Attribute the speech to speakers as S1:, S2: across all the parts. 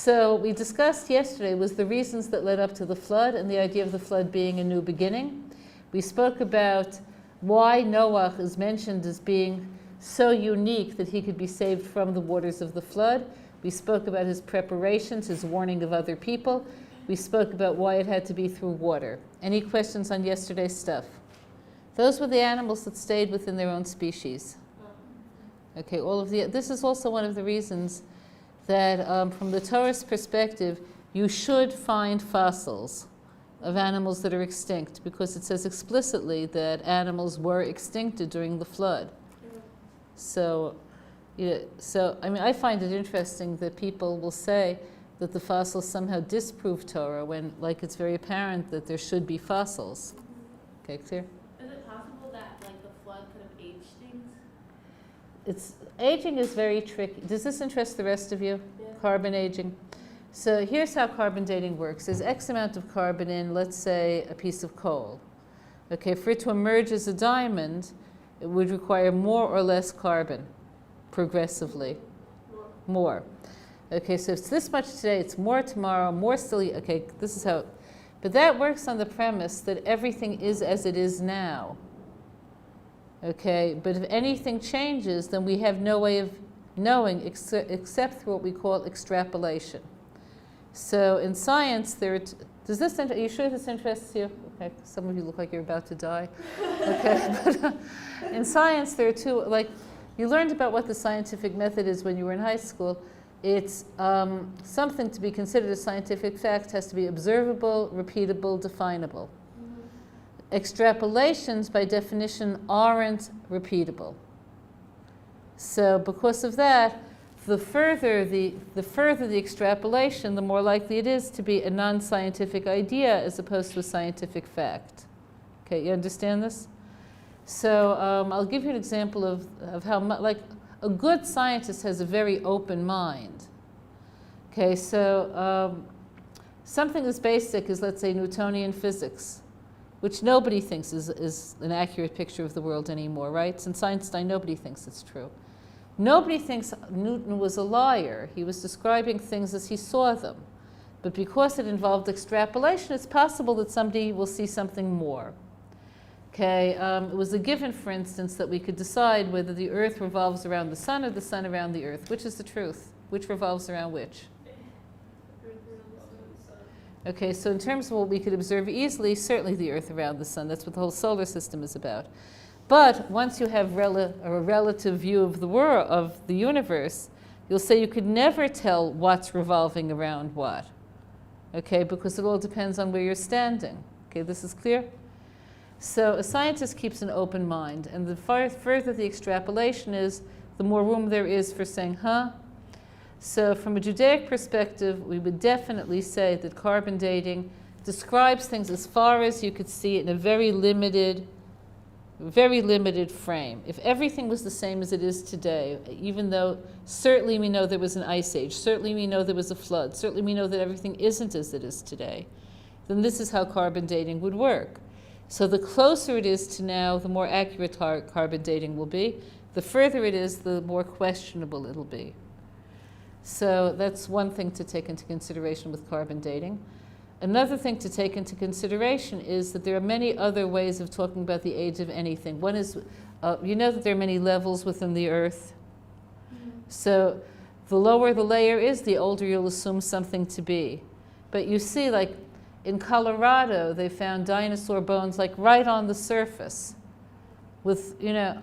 S1: So we discussed yesterday was the reasons that led up to the flood and the idea of the flood being a new beginning. We spoke about why Noach is mentioned as being so unique that he could be saved from the waters of the flood. We spoke about his preparations, his warning of other people. We spoke about why it had to be through water. Any questions on yesterday's stuff? Those were the animals that stayed within their own species. Okay, this is also one of the reasons that from the Torah's perspective, you should find fossils of animals that are extinct, because it says explicitly that animals were extincted during the flood. So I find it interesting that people will say that the fossils somehow disprove Torah when, like, it's very apparent that there should be fossils. Okay, clear?
S2: Is it possible that, like, the flood could have aged things?
S1: Aging is very tricky. Does this interest the rest of you? Yeah. Carbon aging. So here's how carbon dating works. There's X amount of carbon in, let's say, a piece of coal. Okay, for it to emerge as a diamond, it would require more or less carbon progressively. More. Okay, so it's this much today, it's more tomorrow, more still. Okay, this is how. But that works on the premise that everything is as it is now. Okay, but if anything changes, then we have no way of knowing except through what we call extrapolation. So in science, are you sure this interests you? Okay, some of you look like you're about to die. Okay, but in science, there are two, like, you learned about what the scientific method is when you were in high school. It's something to be considered a scientific fact has to be observable, repeatable, definable. Extrapolations, by definition, aren't repeatable. So because of that, the further the extrapolation, the more likely it is to be a non-scientific idea as opposed to a scientific fact. Okay, you understand this? So I'll give you an example of how like a good scientist has a very open mind. Okay, so something as basic as, let's say, Newtonian physics, which nobody thinks is an accurate picture of the world anymore, right? Since Einstein, nobody thinks it's true. Nobody thinks Newton was a liar. He was describing things as he saw them. But because it involved extrapolation, it's possible that somebody will see something more. Okay, it was a given, for instance, that we could decide whether the Earth revolves around the Sun or the Sun around the Earth. Which is the truth? Which revolves around which? Okay, so in terms of what we could observe easily, certainly the Earth around the Sun. That's what the whole solar system is about. But once you have a relative view of the world, of the universe, you'll say you could never tell what's revolving around what. Okay, because it all depends on where you're standing. Okay, this is clear? So a scientist keeps an open mind, and the further the extrapolation is, the more room there is for saying, huh? So from a Judaic perspective, we would definitely say that carbon dating describes things as far as you could see it in a very limited frame. If everything was the same as it is today, even though certainly we know there was an ice age, certainly we know there was a flood, certainly we know that everything isn't as it is today, then this is how carbon dating would work. So the closer it is to now, the more accurate carbon dating will be. The further it is, the more questionable it'll be. So that's one thing to take into consideration with carbon dating. Another thing to take into consideration is that there are many other ways of talking about the age of anything. One is, you know that there are many levels within the Earth. So the lower the layer is, the older you'll assume something to be. But you see, like in Colorado, they found dinosaur bones like right on the surface with, you know.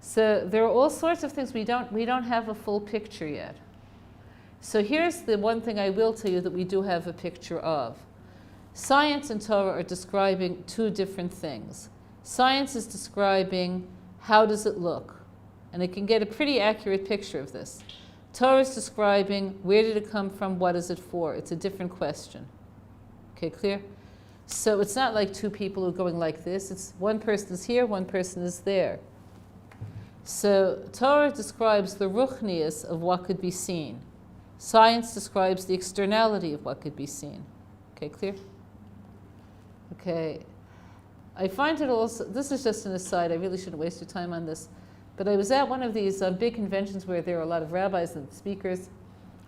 S1: So there are all sorts of things we don't have a full picture yet. So here's the one thing I will tell you that we do have a picture of. Science and Torah are describing two different things. Science is describing how does it look, and it can get a pretty accurate picture of this. Torah is describing where did it come from, what is it for. It's a different question. Okay, clear? So it's not like two people who are going like this. It's one person is here, one person is there. So Torah describes the ruchnius of what could be seen. Science describes the externality of what could be seen. Okay, clear? Okay. I find it also, this is just an aside, I really shouldn't waste your time on this, but I was at one of these big conventions where there are a lot of rabbis and speakers,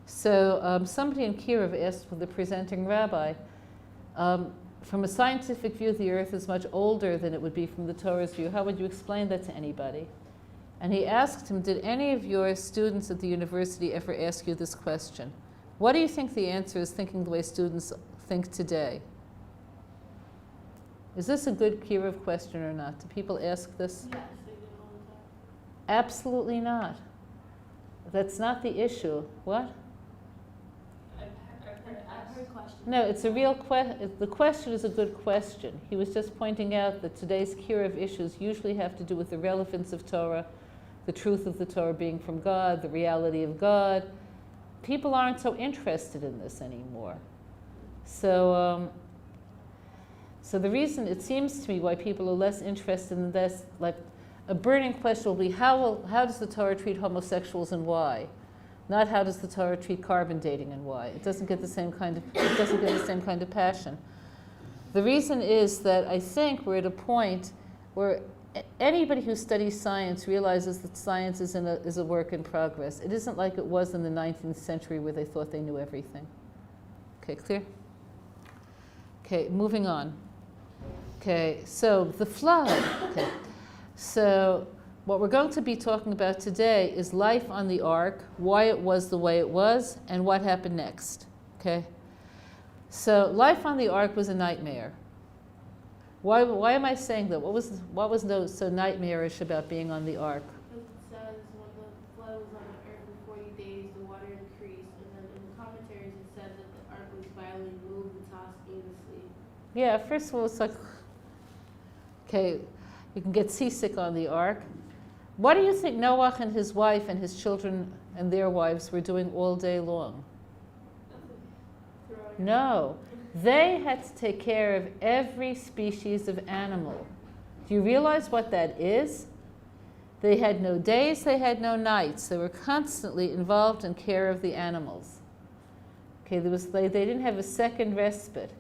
S1: So somebody in Kirov asked the presenting rabbi, from a scientific view, the earth is much older than it would be from the Torah's view. How would you explain that to anybody? And he asked him, did any of your students at the university ever ask you this question? What do you think the answer is, thinking the way students think today? Is this a good Kirov question or not? Do people ask this?
S2: Yes, they do all the time.
S1: Absolutely not. That's not the issue. What?
S2: I've heard questions.
S1: No, it's a real question. The question is a good question. He was just pointing out that today's Kirov issues usually have to do with the relevance of Torah, the truth of the Torah being from God, the reality of God. People aren't so interested in this anymore. So the reason it seems to me why people are less interested in this, like a burning question will be how does the Torah treat homosexuals and why? Not how does the Torah treat carbon dating and why. It doesn't get the same kind of passion. The reason is that I think we're at a point where anybody who studies science realizes that science is a work in progress. It isn't like it was in the 19th century where they thought they knew everything. Okay, clear? Okay, moving on. Okay, so the flood. Okay, so what we're going to be talking about today is life on the ark, why it was the way it was, and what happened next. Okay, so life on the ark was a nightmare. Why am I saying that? What was so nightmarish about being on the ark?
S2: Because it says when the flood was on the earth for 40 days, the water increased, and then in the commentaries it said that the ark was violently moved and tossed aimlessly.
S1: Yeah, first of all, it's like, okay, you can get seasick on the ark. What do you think Noach and his wife and his children and their wives were doing all day long? No. They had to take care of every species of animal. Do you realize what that is? They had no days, they had no nights. They were constantly involved in care of the animals. Okay, they didn't have a second respite.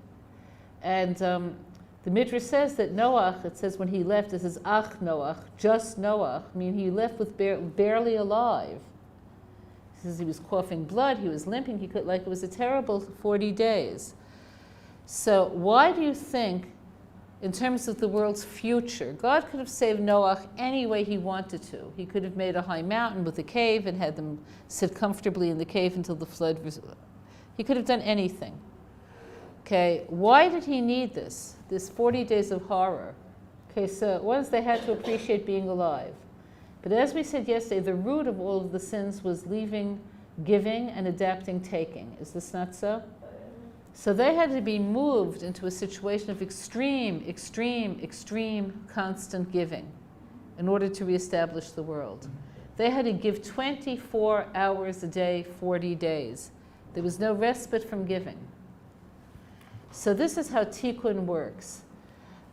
S1: And the Midrash says that Noach, it says when he left, it says Ach Noach, just Noach. I mean, he left with barely alive. He says he was coughing blood, he was limping, it was a terrible 40 days. So why do you think, in terms of the world's future, God could have saved Noach any way he wanted to. He could have made a high mountain with a cave and had them sit comfortably in the cave until the flood was... He could have done anything. Okay, why did he need this 40 days of horror? Okay, so once they had to appreciate being alive. But as we said yesterday, the root of all of the sins was leaving, giving, and adapting, taking. Is this not so? So they had to be moved into a situation of extreme, constant giving in order to reestablish the world. They had to give 24 hours a day, 40 days. There was no respite from giving. So this is how tikkun works.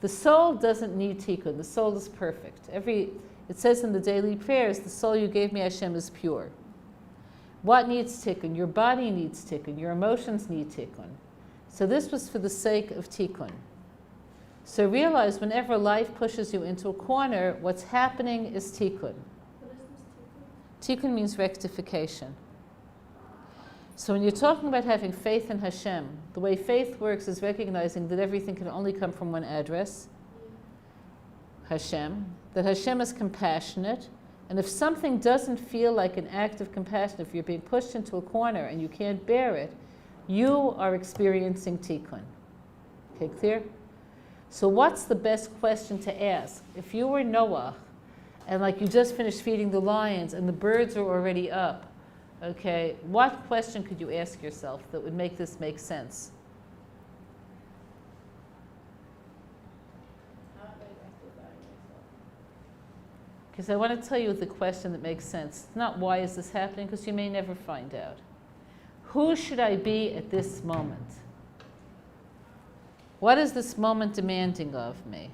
S1: The soul doesn't need tikkun. The soul is perfect. It says in the daily prayers, the soul you gave me, Hashem, is pure. What needs tikkun? Your body needs tikkun. Your emotions need tikkun. So this was for the sake of tikkun. So realize whenever life pushes you into a corner, what's happening is tikkun.
S2: What is this tikkun?
S1: Tikkun means rectification. So when you're talking about having faith in Hashem, the way faith works is recognizing that everything can only come from one address, Hashem, that Hashem is compassionate, and if something doesn't feel like an act of compassion, if you're being pushed into a corner and you can't bear it, you are experiencing tikkun. Okay, clear? So what's the best question to ask? If you were Noach, and you just finished feeding the lions and the birds are already up, okay, what question could you ask yourself that would make this make sense?
S2: How am I rectifying myself?
S1: Because I want to tell you the question that makes sense. It's not why is this happening, because you may never find out. Who should I be at this moment? What is this moment demanding of me?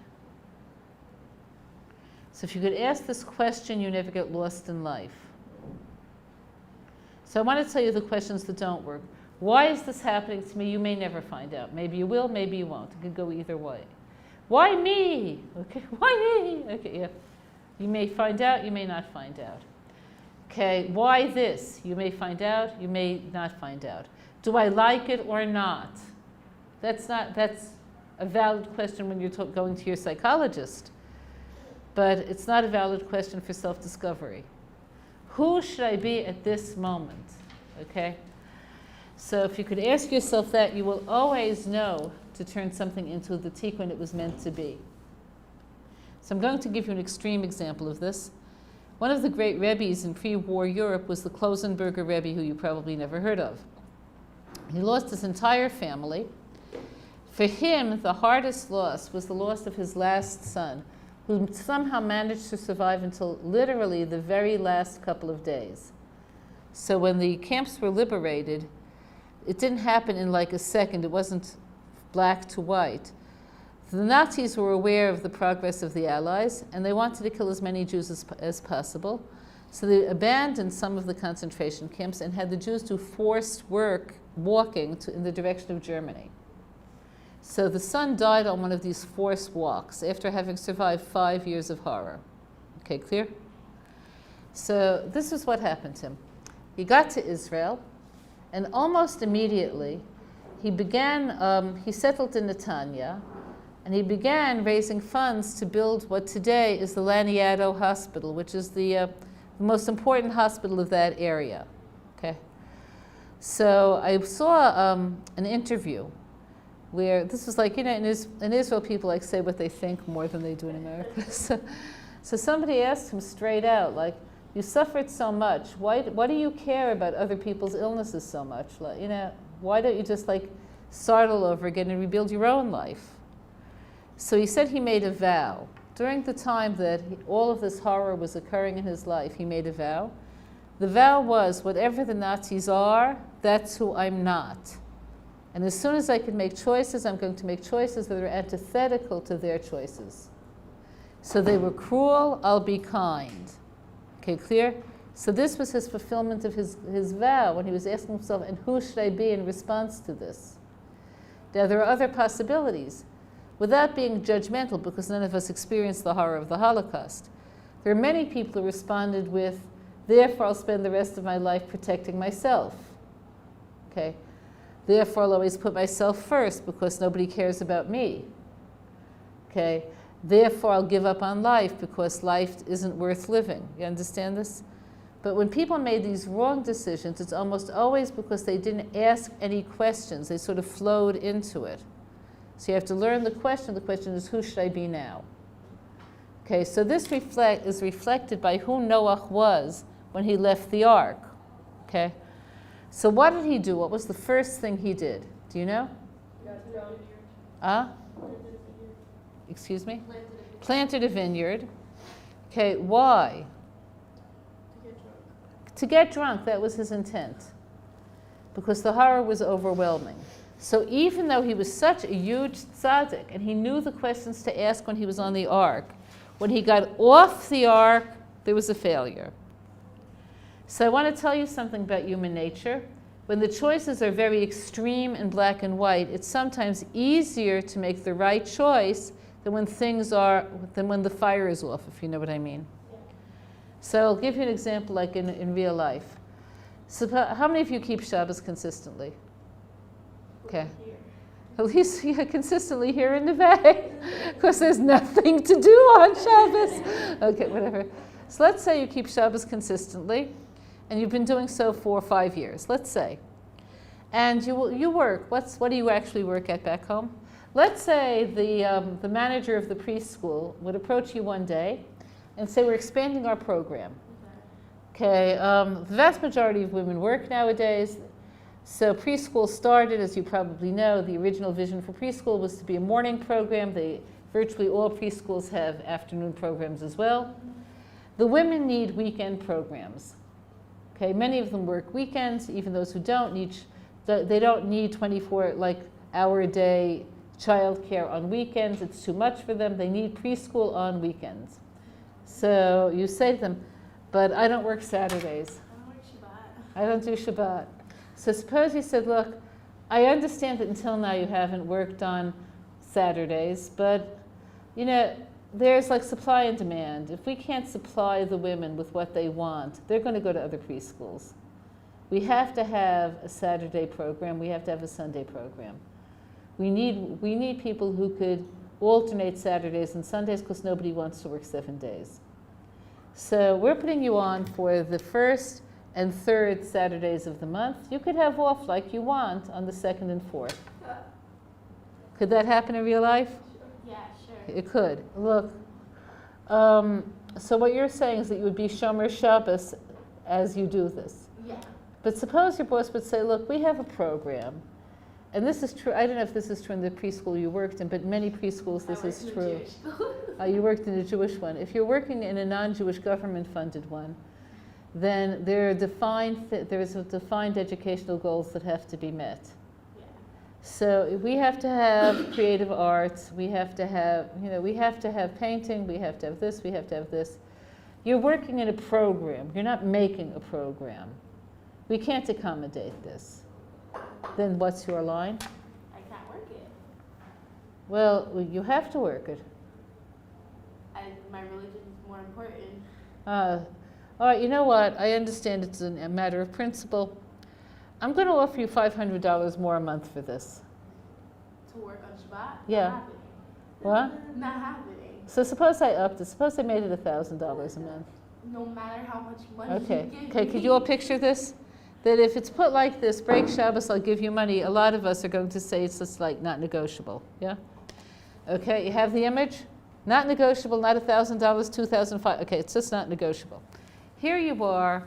S1: So if you could ask this question, you never get lost in life. So I want to tell you the questions that don't work. Why is this happening to me? You may never find out. Maybe you will, maybe you won't. It could go either way. Why me? Okay, why me? Okay, yeah. You may find out, you may not find out. Okay, why this? You may find out, you may not find out. Do I like it or not? That's a valid question when you're going to your psychologist, but it's not a valid question for self-discovery. Who should I be at this moment? Okay? So if you could ask yourself that, you will always know to turn something into the tikkun it was meant to be. So I'm going to give you an extreme example of this. One of the great Rebbes in pre-war Europe was the Klosenberger Rebbe, who you probably never heard of. He lost his entire family. For him, the hardest loss was the loss of his last son, who somehow managed to survive until literally the very last couple of days. So when the camps were liberated, it didn't happen in like a second. It wasn't black to white. The Nazis were aware of the progress of the Allies, and they wanted to kill as many Jews as possible. So they abandoned some of the concentration camps and had the Jews do forced work walking in the direction of Germany. So the son died on one of these forced walks after having survived 5 years of horror. Okay, clear? So this is what happened to him. He got to Israel, and almost immediately he settled in Netanya, and he began raising funds to build what today is the Laniado Hospital, which is the most important hospital of that area. Okay. So I saw an interview where this was like, in Israel people like say what they think more than they do in America. So somebody asked him straight out, like, you suffered so much. Why do you care about other people's illnesses so much? Like, why don't you just like start all over again and rebuild your own life? So he said he made a vow. During the time that all of this horror was occurring in his life, he made a vow. The vow was, whatever the Nazis are, that's who I'm not. And as soon as I can make choices, I'm going to make choices that are antithetical to their choices. So they were cruel, I'll be kind. Okay, clear? So this was his fulfillment of his vow when he was asking himself, and who should I be in response to this? Now, there are other possibilities. Without being judgmental, because none of us experienced the horror of the Holocaust, there are many people who responded with, therefore I'll spend the rest of my life protecting myself. Okay? Therefore I'll always put myself first because nobody cares about me. Okay? Therefore I'll give up on life because life isn't worth living. You understand this? But when people made these wrong decisions, it's almost always because they didn't ask any questions. They sort of flowed into it. So you have to learn the question. The question is, who should I be now? Okay, so this is reflected by who Noach was when he left the ark. Okay? So what did he do? What was the first thing he did? Do you know? Excuse me? Planted a vineyard. Okay, why? To get drunk, that was his intent. Because the horror was overwhelming. So even though he was such a huge tzaddik, and he knew the questions to ask when he was on the ark, when he got off the ark, there was a failure. So I want to tell you something about human nature. When the choices are very extreme and black and white, it's sometimes easier to make the right choice than when the fire is off, if you know what I mean. So I'll give you an example like in real life. So how many of you keep Shabbos consistently? Okay. At least consistently here in Neve, because there's nothing to do on Shabbos. Okay, whatever. So let's say you keep Shabbos consistently, and you've been doing so for 5 years, let's say. And you work. What do you actually work at back home? Let's say the manager of the preschool would approach you one day and say, we're expanding our program. Okay, the vast majority of women work nowadays. So preschool started, as you probably know, the original vision for preschool was to be a morning program. Virtually all preschools have afternoon programs as well. The women need weekend programs. Okay, many of them work weekends. Even those who don't they don't need 24-hour-a-day childcare on weekends. It's too much for them. They need preschool on weekends. So you say to them, but I don't work Saturdays. I don't do Shabbat. So suppose you said, look, I understand that until now you haven't worked on Saturdays, but there's like supply and demand. If we can't supply the women with what they want, they're going to go to other preschools. We have to have a Saturday program. We have to have a Sunday program. We need people who could alternate Saturdays and Sundays because nobody wants to work 7 days. So we're putting you on for the first and third Saturdays of the month. You could have off like you want on the second and fourth. Could that happen in real life?
S2: Yeah, sure.
S1: It could. Look, so what you're saying is that you would be Shomer Shabbos as you do this.
S2: Yeah.
S1: But suppose your boss would say, look, we have a program. And this is true. I don't know if this is true in the preschool you worked in, but many preschools this is true. You worked in a Jewish one. If you're working in a non-Jewish government-funded one, then there's defined educational goals that have to be met.
S2: Yeah.
S1: So we have to have creative arts. We have to have, we have to have painting. We have to have this. We have to have this. You're working in a program. You're not making a program. We can't accommodate this. Then what's your line?
S2: I can't work it.
S1: Well, you have to work it.
S2: My religion is more important.
S1: All right, you know what? I understand it's a matter of principle. I'm going to offer you $500 more a month for this.
S2: To work on Shabbat?
S1: Yeah.
S2: Not happening.
S1: What?
S2: Not happening.
S1: So suppose I upped it. Suppose I made it $1,000 a month.
S2: No matter how much money
S1: Okay.
S2: you give
S1: Okay,
S2: me.
S1: could you all picture this? That if it's put like this, break Shabbos, I'll give you money, a lot of us are going to say it's just like not negotiable, yeah? Okay, you have the image? Not negotiable, not $1,000, $2,500, okay, it's just not negotiable. Here you are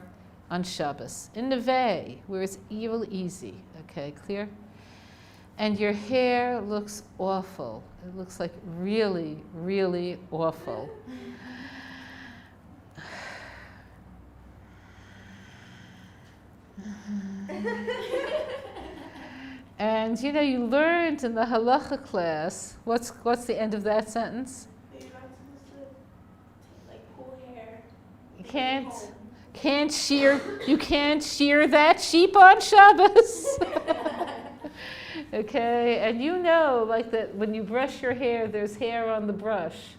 S1: on Shabbos, in Neve, where it's real easy, okay, clear? And your hair looks awful. It looks like really, really awful. And you learned in the halacha class, what's the end of that sentence?
S2: You're not supposed to like pull hair.
S1: You can't shear that sheep on Shabbos. Okay, and like that when you brush your hair, there's hair on the brush.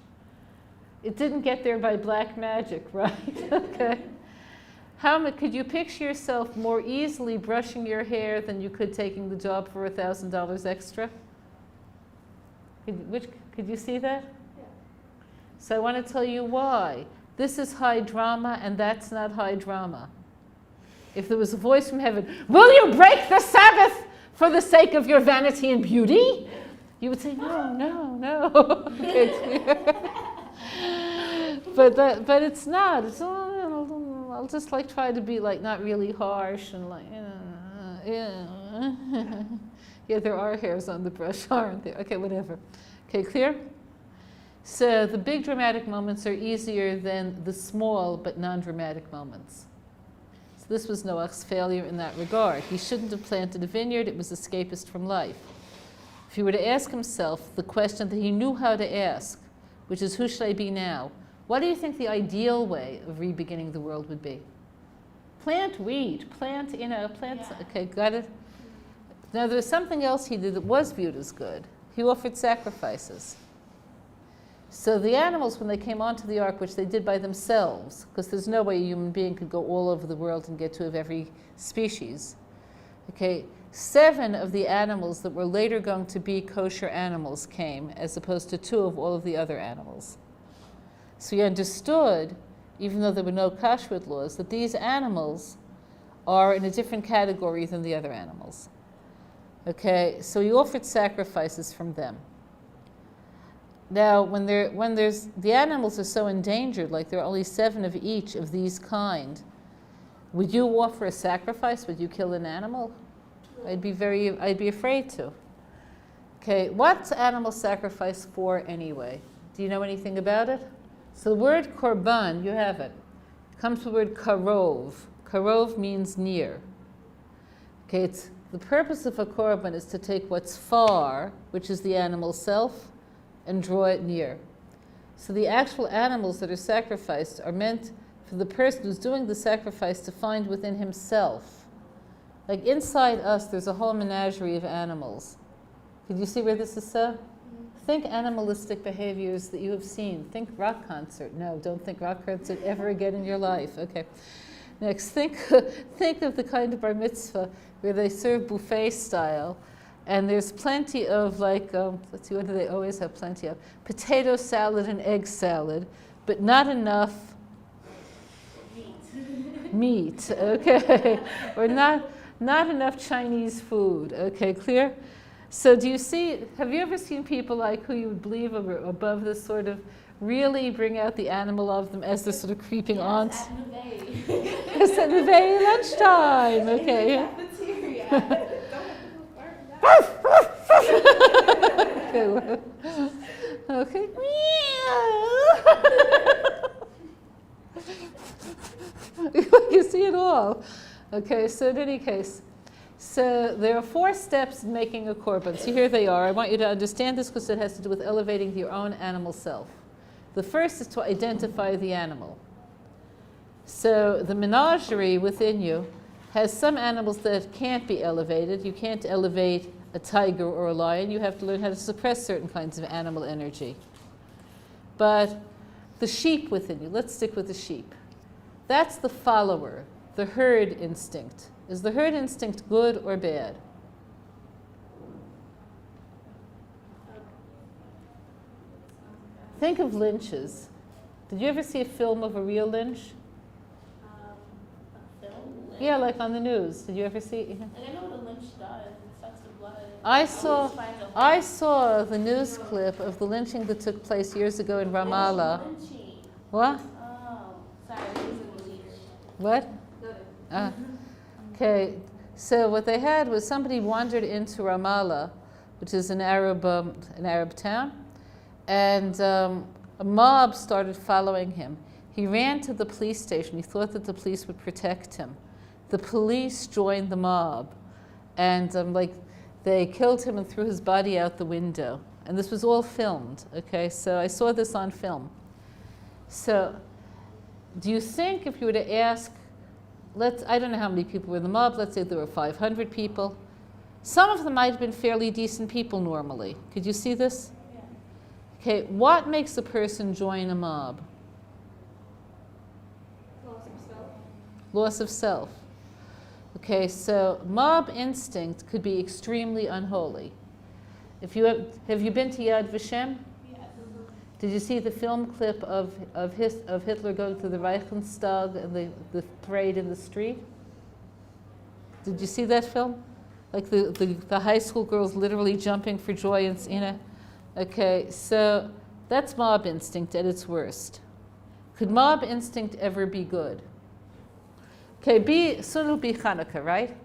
S1: It didn't get there by black magic, right? Okay. Could you picture yourself more easily brushing your hair than you could taking the job for $1,000 extra? Could you see that?
S2: Yeah.
S1: So I want to tell you why. This is high drama and that's not high drama. If there was a voice from heaven, will you break the Sabbath for the sake of your vanity and beauty? You would say, no. Okay, but it's not. It's I'll just try to be not really harsh and yeah, there are hairs on the brush, aren't there? Okay, whatever. Okay, clear? So the big dramatic moments are easier than the small but non-dramatic moments. So this was Noach's failure in that regard. He shouldn't have planted a vineyard. It was escapist from life. If he were to ask himself the question that he knew how to ask, which is, who should I be now? What do you think the ideal way of re-beginning the world would be? Plant wheat, plant.
S2: Yeah.
S1: Okay, got it? Now there's something else he did that was viewed as good. He offered sacrifices. So the animals, when they came onto the ark, which they did by themselves, because there's no way a human being could go all over the world and get to of every species. Okay, 7 of the animals that were later going to be kosher animals came, as opposed to 2 of all of the other animals. So he understood, even though there were no kashrut laws, that these animals are in a different category than the other animals. Okay, so he offered sacrifices from them. Now, when the animals are so endangered, like there are only 7 of each of these kind, would you offer a sacrifice? Would you kill an animal? I'd be afraid to. Okay, what's animal sacrifice for anyway? Do you know anything about it? So the word korban, you have it. It comes from the word karov. Karov means near. Okay, the purpose of a korban is to take what's far, which is the animal self, and draw it near. So the actual animals that are sacrificed are meant for the person who's doing the sacrifice to find within himself. Like inside us, there's a whole menagerie of animals. Did you see where this is so? Think animalistic behaviors that you have seen. Think rock concert. No, don't think rock concert ever again in your life. Okay. Next, think of the kind of bar mitzvah where they serve buffet style, and there's plenty of let's see, what do they always have plenty of? Potato salad and egg salad, but not enough meat. Okay, or not enough Chinese food. Okay, clear? So do you see, have you ever seen people who you would believe are above this sort of really bring out the animal of them as they're sort of creeping on?
S2: At Neve.
S1: It's at Neve lunchtime. Okay. Okay. You see it all. Okay, so in any case, so there are 4 steps in making a korban. So here they are. I want you to understand this because it has to do with elevating your own animal self. The first is to identify the animal. So the menagerie within you has some animals that can't be elevated. You can't elevate a tiger or a lion. You have to learn how to suppress certain kinds of animal energy. But the sheep within you, let's stick with the sheep. That's the follower, the herd instinct. Is the herd instinct good or bad? Think of lynches. Did you ever see a film of a real lynch?
S2: A film?
S1: Yeah, like on the news. Did you ever see?
S2: Like, I know what a lynch does. It sucks the blood.
S1: I saw the news clip of the lynching that took place years ago in Ramallah.
S2: Lynching.
S1: What?
S2: Oh, sorry. This is a leader.
S1: What? Okay, so what they had was somebody wandered into Ramallah, which is an Arab town, and a mob started following him. He ran to the police station. He thought that the police would protect him. The police joined the mob, and they killed him and threw his body out the window. And this was all filmed. Okay, so I saw this on film. So, do you think if you were to ask, I don't know how many people were in the mob, let's say there were 500 people. Some of them might have been fairly decent people normally. Could you see this?
S2: Yeah.
S1: Okay, what makes a person join a mob?
S2: Loss of self.
S1: Loss of self. Okay, so mob instinct could be extremely unholy. Have you been to Yad Vashem?
S2: Yes.
S1: Did you see the film clip of Hitler going through the Reichstag and the parade in the street? Did you see that film? Like the high school girls literally jumping for joy and Okay, so that's mob instinct at its worst. Could mob instinct ever be good? Okay, soon it'll be Hanukkah, right?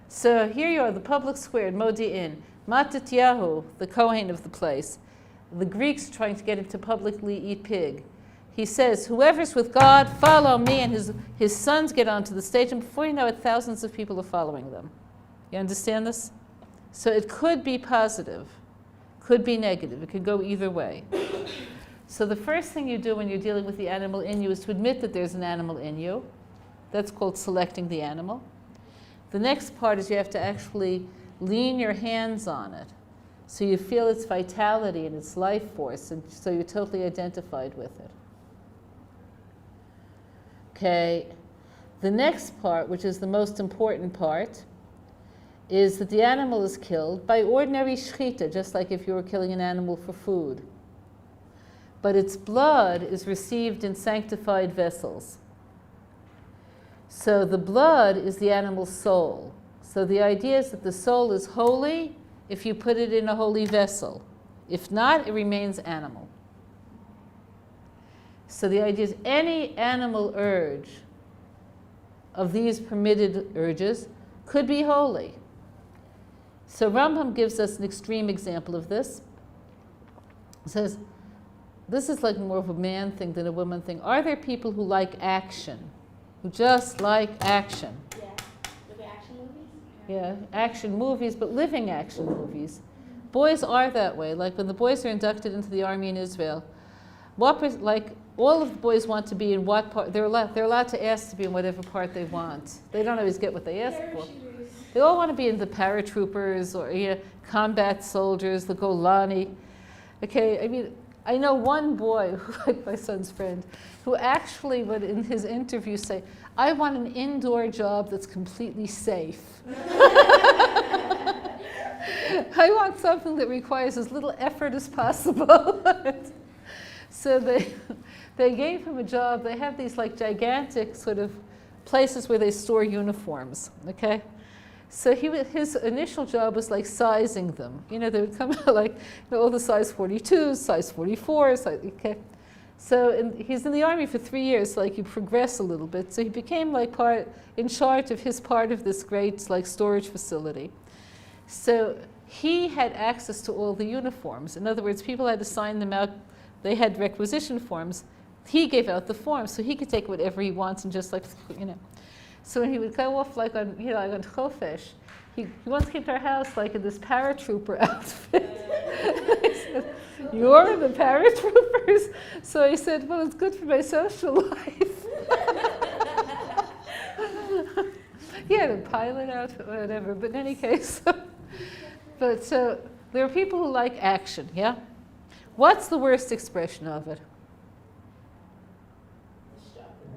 S1: So here you are, the public square in Modi'in. Matityahu, the Kohen of the place. The Greeks trying to get him to publicly eat pig. He says, whoever's with God, follow me, and his sons get onto the stage, and before you know it, thousands of people are following them. You understand this? So it could be positive, could be negative. It could go either way. So the first thing you do when you're dealing with the animal in you is to admit that there's an animal in you. That's called selecting the animal. The next part is you have to actually lean your hands on it. So you feel its vitality and its life force, and so you're totally identified with it. Okay, the next part, which is the most important part, is that the animal is killed by ordinary shechita, just like if you were killing an animal for food. But its blood is received in sanctified vessels. So the blood is the animal's soul. So the idea is that the soul is holy if you put it in a holy vessel. If not, it remains animal. So the idea is any animal urge of these permitted urges could be holy. So Rambam gives us an extreme example of this. He says, this is like more of a man thing than a woman thing. Are there people who like action, who just like action?
S2: Yeah. The action movies?
S1: Yeah, action movies, but living action movies. Boys are that way. Like when the boys are inducted into the army in Israel, all of the boys want to be in what part? They're allowed to ask to be in whatever part they want. They don't always get what they ask for. They all want to be in the paratroopers or combat soldiers, the Golani. Okay, I mean, I know one boy, like my son's friend, who actually would in his interview say, I want an indoor job that's completely safe. I want something that requires as little effort as possible. So they gave him a job. They have these like gigantic sort of places where they store uniforms, okay? So his initial job was like sizing them. You know, they would come out like all the size 42s, size 44s, okay? So he's in the army for 3 years, so like you progress a little bit. So he became like in charge of his part of this great like storage facility. So he had access to all the uniforms. In other words, people had to sign them out. They had requisition forms. He gave out the forms, so he could take whatever he wants and just like, you know. So when he would go off like on, you know, like on Chofesh, he once came to our house like in this paratrooper outfit. I said, you're the paratroopers? So I said, well, it's good for my social life. He had a pilot outfit, whatever, but in any case. But so there are people who like action, yeah? What's the worst expression of it?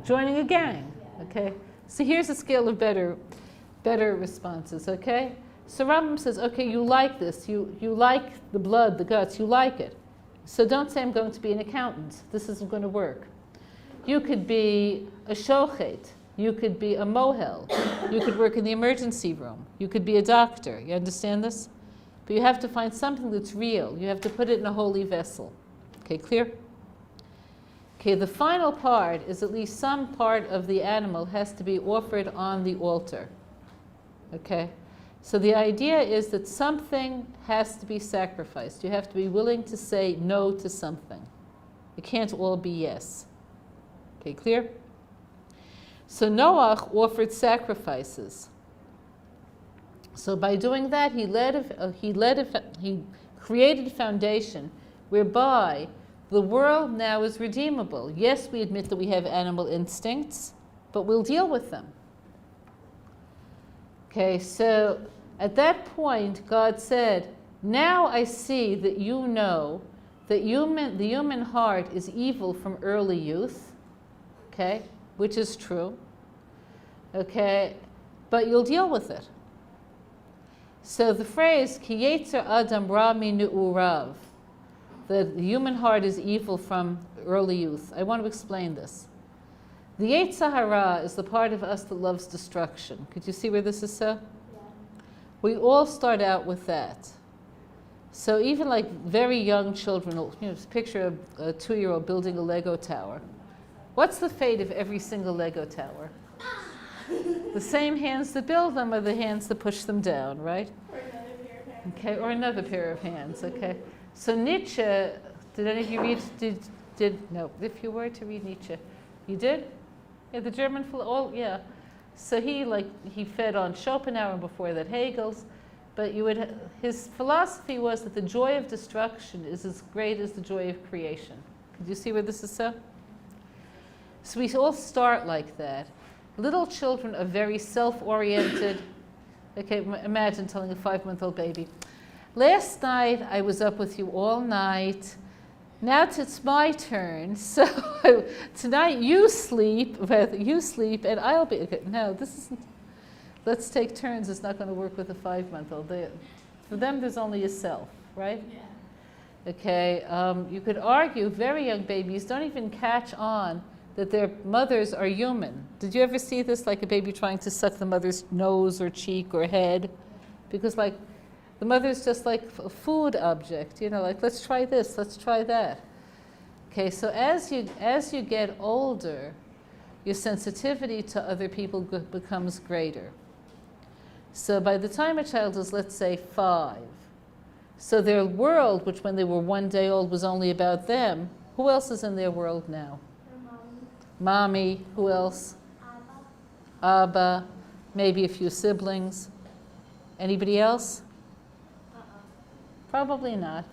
S1: Joining a gang, okay? So here's a scale of better responses, okay? So Rambam says, okay, you like this. You like the blood, the guts, you like it. So don't say I'm going to be an accountant. This isn't going to work. You could be a shochet. You could be a mohel. You could work in the emergency room. You could be a doctor. You understand this? But you have to find something that's real. You have to put it in a holy vessel. Okay, clear? Okay, the final part is at least some part of the animal has to be offered on the altar. Okay? So the idea is that something has to be sacrificed. You have to be willing to say no to something. It can't all be yes. Okay, clear? So Noach offered sacrifices. So by doing that, he created a foundation whereby the world now is redeemable. Yes, we admit that we have animal instincts, but we'll deal with them. Okay, so at that point, God said, now I see that you know that the human heart is evil from early youth, okay, which is true, okay, but you'll deal with it. So the phrase, Ki yetzer adam ra mi'ne'urav, the human heart is evil from early youth. I want to explain this. The Yetzer Hara is the part of us that loves destruction. Could you see where this is so? Yeah. We all start out with that. So even like very young children, you know, picture a 2-year-old building a Lego tower. What's the fate of every single Lego tower? The same hands that build them are the hands that push them down, right?
S2: Or another pair of hands.
S1: Okay, or another pair of hands, okay. So Nietzsche, did any of you read, no, if you were to read Nietzsche, you did? Yeah, the German, yeah. So he fed on Schopenhauer before that Hegel's, but his philosophy was that the joy of destruction is as great as the joy of creation. Could you see where this is so? So we all start like that. Little children are very self-oriented. Okay, imagine telling a 5-month-old baby, last night I was up with you all night. Now it's my turn. So tonight you sleep, and I'll be. Okay, no, this isn't. Let's take turns. It's not going to work with a 5-month-old. For them, there's only a self, right? Yeah. Okay. You could argue very young babies don't even catch on that their mothers are human. Did you ever see this, like a baby trying to suck the mother's nose or cheek or head? Because like the mother's just like a food object, you know, like let's try this, let's try that. Okay, so as you get older, your sensitivity to other people becomes greater. So by the time a child is, let's say, 5, so their world, which when they were 1 day old was only about them, who else is in their world now? Mommy, who else? Abba, maybe a few siblings. Anybody else? Probably not.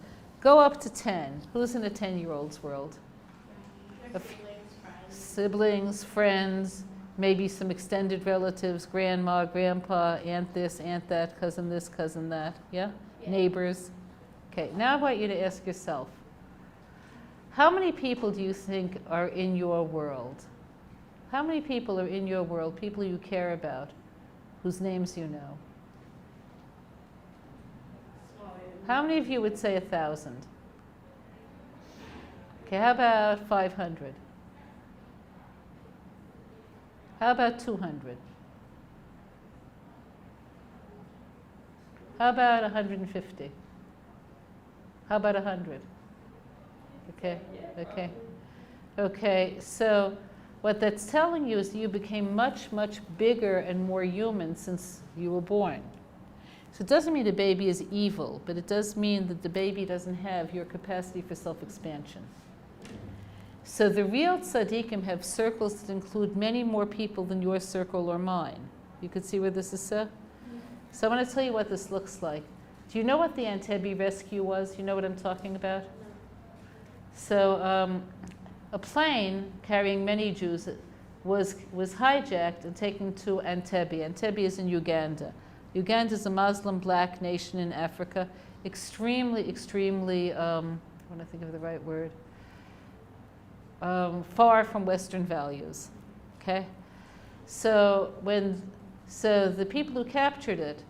S1: Go up to 10. Who's in a 10-year-old's world? Siblings, friends, maybe some extended relatives, grandma, grandpa, aunt this, aunt that, cousin this, cousin that. Yeah? Neighbors. Okay, now I want you to ask yourself, How many people do you think are in your world? How many people are in your world, people you care about, whose names you know? How many of you would say 1,000? Okay, how about 500? How about 200? How about 150? How about 100? Okay, okay. Okay, so what that's telling you is you became much, much bigger and more human since you were born. So it doesn't mean the baby is evil, but it does mean that the baby doesn't have your capacity for self-expansion. So the real tzaddikim have circles that include many more people than your circle or mine. You can see where this is so? So I want to tell you what this looks like. Do you know what the Entebbe rescue was? You know what I'm talking about? So a plane carrying many Jews was hijacked and taken to Entebbe. Entebbe is in Uganda. Uganda is a Muslim black nation in Africa, extremely, I want to think of the right word, far from Western values. Okay, so the people who captured it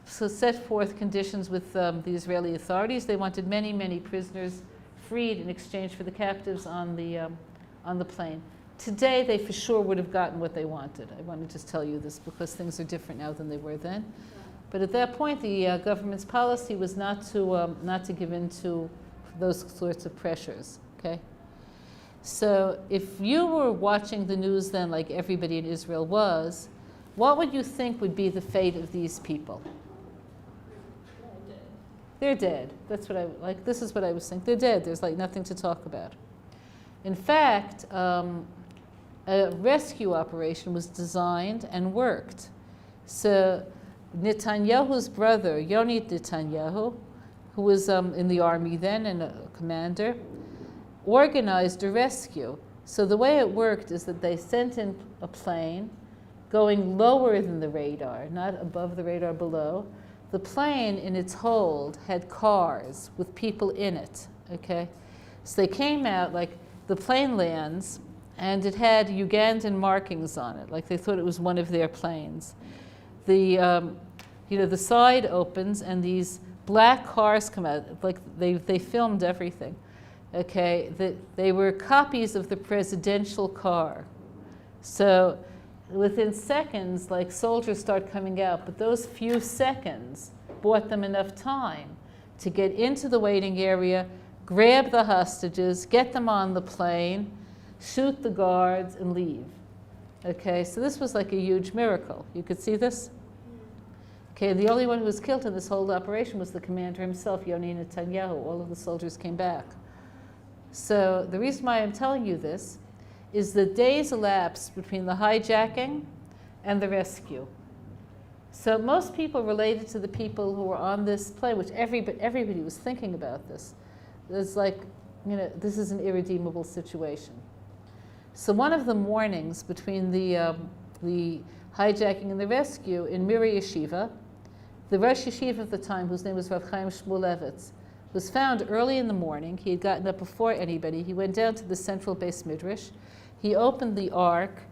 S1: set forth conditions with the Israeli authorities. They wanted many, many prisoners freed in exchange for the captives on the plane. Today, they for sure would have gotten what they wanted. I want to just tell you this because things are different now than they were then. But at that point, the government's policy was not to give in to those sorts of pressures. Okay. So if you were watching the news then, like everybody in Israel was, what would you think would be the fate of these people? They're dead. That's what this is what I was thinking. They're dead. There's like nothing to talk about. In fact, a rescue operation was designed and worked. So Netanyahu's brother, Yoni Netanyahu, who was in the army then and a commander, organized a rescue. So the way it worked is that they sent in a plane going lower than the radar, not above the radar, below. The plane in its hold had cars with people in it, okay? So they came out, like the plane lands, and it had Ugandan markings on it, like they thought it was one of their planes. The side opens and these black cars come out, like they filmed everything, okay? They were copies of the presidential car. So within seconds, like soldiers start coming out, but those few seconds bought them enough time to get into the waiting area, grab the hostages, get them on the plane, shoot the guards, and leave. Okay, so this was like a huge miracle. You could see this? Okay, the only one who was killed in this whole operation was the commander himself, Yoni Netanyahu. All of the soldiers came back. So the reason why I'm telling you this is that days elapsed between the hijacking and the rescue. So most people related to the people who were on this plane, which everybody was thinking about this. It's like, this is an irredeemable situation. So one of the mornings between the hijacking and the rescue in Miri Yeshiva, the Rosh Yeshiva of the time, whose name was Rav Chaim Shmulevitz, was found early in the morning. He had gotten up before anybody. He went down to the central Beis Midrash. He opened the ark,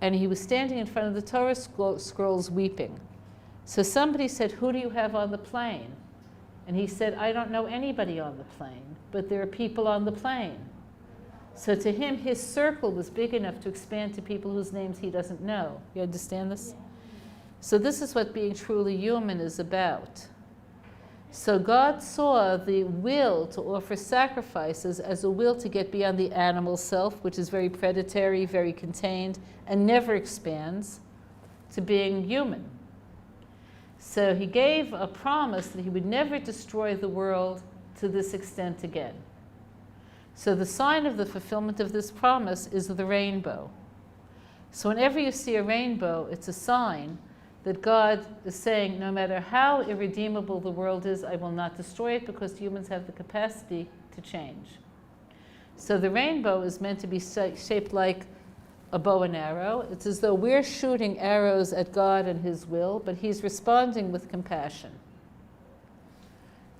S1: and he was standing in front of the Torah scrolls weeping. So somebody said, "Who do you have on the plane?" And he said, "I don't know anybody on the plane, but there are people on the plane." So to him, his circle was big enough to expand to people whose names he doesn't know. You understand this? So this is what being truly human is about. So God saw the will to offer sacrifices as a will to get beyond the animal self, which is very predatory, very contained, and never expands, to being human. So he gave a promise that he would never destroy the world to this extent again. So the sign of the fulfillment of this promise is the rainbow. So whenever you see a rainbow, it's a sign that God is saying, no matter how irredeemable the world is, I will not destroy it because humans have the capacity to change. So the rainbow is meant to be shaped like a bow and arrow. It's as though we're shooting arrows at God and His will, but He's responding with compassion.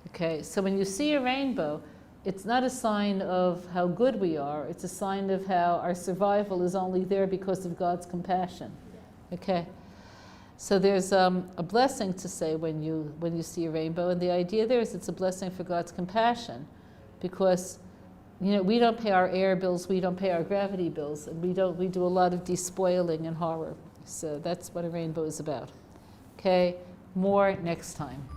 S1: Okay, so when you see a rainbow, it's not a sign of how good we are. It's a sign of how our survival is only there because of God's compassion. Okay? So there's a blessing to say when you see a rainbow, and the idea there is it's a blessing for God's compassion, because we don't pay our air bills, we don't pay our gravity bills, and we do a lot of despoiling and horror. So that's what a rainbow is about. Okay, more next time.